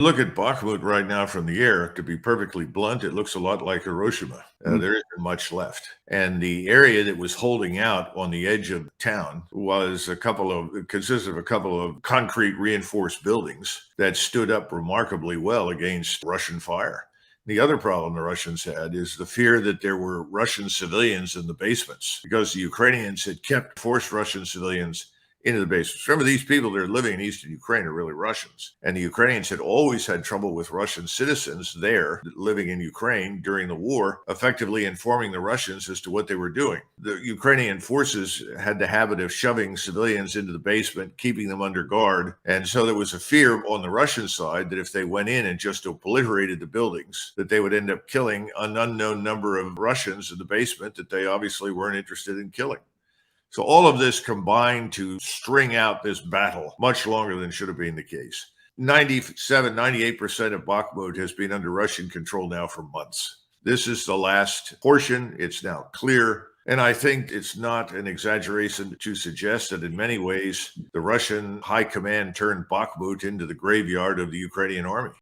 Look at Bakhmut right now from the air. To be perfectly blunt, it looks a lot like Hiroshima. Mm. There isn't much left. And the area that was holding out on the edge of town was consisted of a couple of concrete reinforced buildings that stood up remarkably well against Russian fire. The other problem the Russians had is the fear that there were Russian civilians in the basements because the Ukrainians had forced Russian civilians into the basements. Remember, these people that are living in eastern Ukraine are really Russians. And the Ukrainians had always had trouble with Russian citizens there living in Ukraine during the war, effectively informing the Russians as to what they were doing. The Ukrainian forces had the habit of shoving civilians into the basement, keeping them under guard. And so there was a fear on the Russian side that if they went in and just obliterated the buildings, that they would end up killing an unknown number of Russians in the basement that they obviously weren't interested in killing. So all of this combined to string out this battle much longer than should have been the case. 98% of Bakhmut has been under Russian control now for months. This is the last portion. It's now clear. And I think it's not an exaggeration to suggest that in many ways, the Russian high command turned Bakhmut into the graveyard of the Ukrainian army.